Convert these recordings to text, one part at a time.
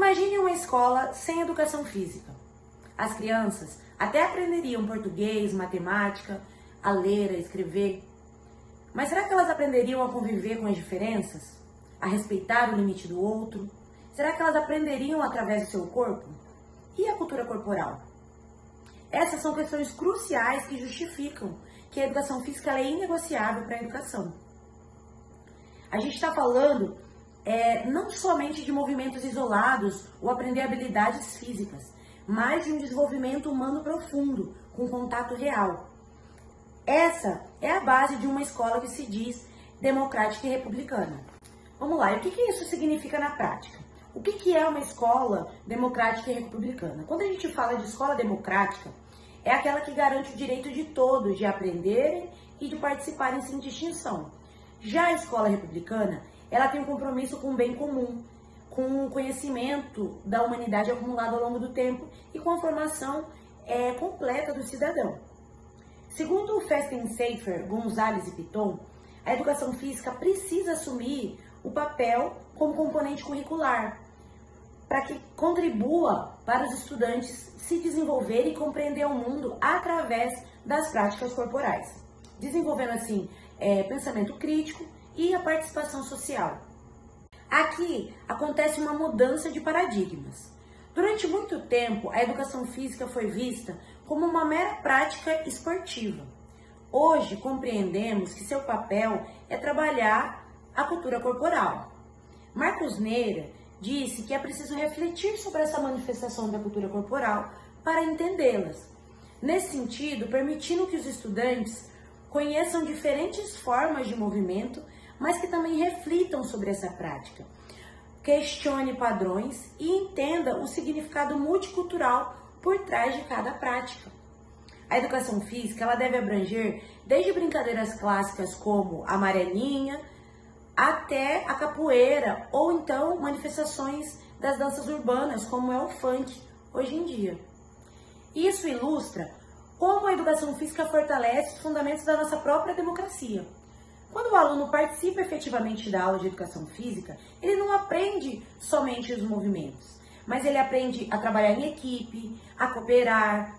Imagine uma escola sem educação física. As crianças até aprenderiam português, matemática, a ler, a escrever. Mas será que elas aprenderiam a conviver com as diferenças? A respeitar o limite do outro? Será que elas aprenderiam através do seu corpo? E a cultura corporal? Essas são questões cruciais que justificam que a educação física é inegociável para a educação. A gente está falando não somente de movimentos isolados ou aprender habilidades físicas, mas de um desenvolvimento humano profundo, com contato real. Essa é a base de uma escola que se diz democrática e republicana. Vamos lá, e o que isso significa na prática? O que é uma escola democrática e republicana? Quando a gente fala de escola democrática, é aquela que garante o direito de todos de aprenderem e de participarem sem distinção. Já a escola republicana, ela tem um compromisso com o bem comum, com o conhecimento da humanidade acumulado ao longo do tempo e com a formação completa do cidadão. Segundo o Festenshafer, Gonzalez e Piton, a educação física precisa assumir o papel como componente curricular, para que contribua para os estudantes se desenvolverem e compreender o mundo através das práticas corporais, desenvolvendo assim pensamento crítico e a participação social. Aqui acontece uma mudança de paradigmas. Durante muito tempo, a educação física foi vista como uma mera prática esportiva. Hoje, compreendemos que seu papel é trabalhar a cultura corporal. Marcos Neira disse que é preciso refletir sobre essa manifestação da cultura corporal para entendê-las. Nesse sentido, permitindo que os estudantes conheçam diferentes formas de movimento, mas que também reflitam sobre essa prática. Questione padrões e entenda o significado multicultural por trás de cada prática. A educação física ela deve abranger desde brincadeiras clássicas como a amarelinha, até a capoeira, ou então manifestações das danças urbanas, como é o funk hoje em dia. Isso ilustra como a educação física fortalece os fundamentos da nossa própria democracia. Quando o aluno participa efetivamente da aula de educação física, ele não aprende somente os movimentos, mas ele aprende a trabalhar em equipe, a cooperar,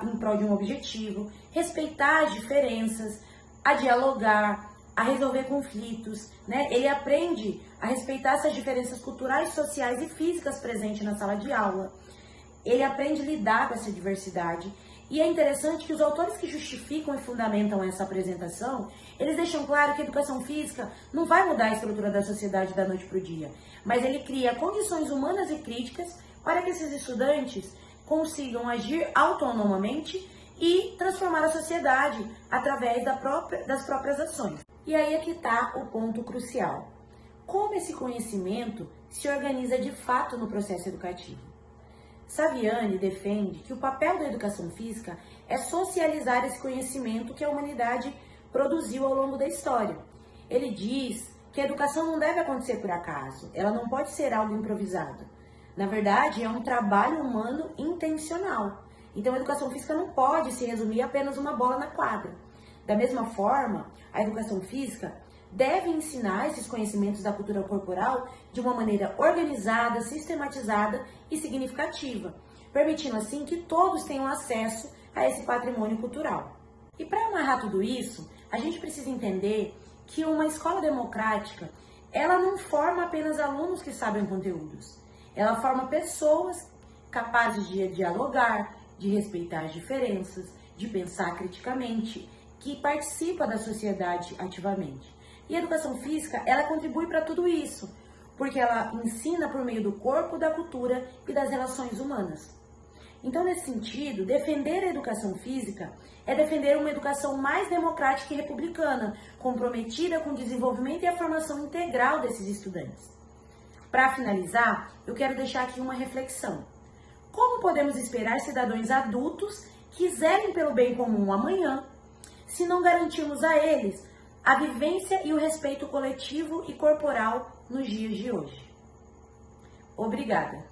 em prol de um objetivo, respeitar as diferenças, a dialogar, a resolver conflitos, né? Ele aprende a respeitar essas diferenças culturais, sociais e físicas presentes na sala de aula. Ele aprende a lidar com essa diversidade. E é interessante que os autores que justificam e fundamentam essa apresentação, eles deixam claro que a educação física não vai mudar a estrutura da sociedade da noite para o dia, mas ele cria condições humanas e críticas para que esses estudantes consigam agir autonomamente e transformar a sociedade através das próprias ações. E aí é que está o ponto crucial. Como esse conhecimento se organiza de fato no processo educativo? Saviani defende que o papel da educação física é socializar esse conhecimento que a humanidade produziu ao longo da história. Ele diz que a educação não deve acontecer por acaso, ela não pode ser algo improvisado. Na verdade, é um trabalho humano intencional. Então, a educação física não pode se resumir a apenas uma bola na quadra. Da mesma forma, a educação física deve ensinar esses conhecimentos da cultura corporal de uma maneira organizada, sistematizada e significativa, permitindo assim que todos tenham acesso a esse patrimônio cultural. E para amarrar tudo isso, a gente precisa entender que uma escola democrática, ela não forma apenas alunos que sabem conteúdos, ela forma pessoas capazes de dialogar, de respeitar as diferenças, de pensar criticamente, que participa da sociedade ativamente. E a educação física, ela contribui para tudo isso, porque ela ensina por meio do corpo, da cultura e das relações humanas. Então, nesse sentido, defender a educação física é defender uma educação mais democrática e republicana, comprometida com o desenvolvimento e a formação integral desses estudantes. Para finalizar, eu quero deixar aqui uma reflexão. Como podemos esperar cidadãos adultos que zelem pelo bem comum amanhã, se não garantirmos a eles a vivência e o respeito coletivo e corporal nos dias de hoje? Obrigada!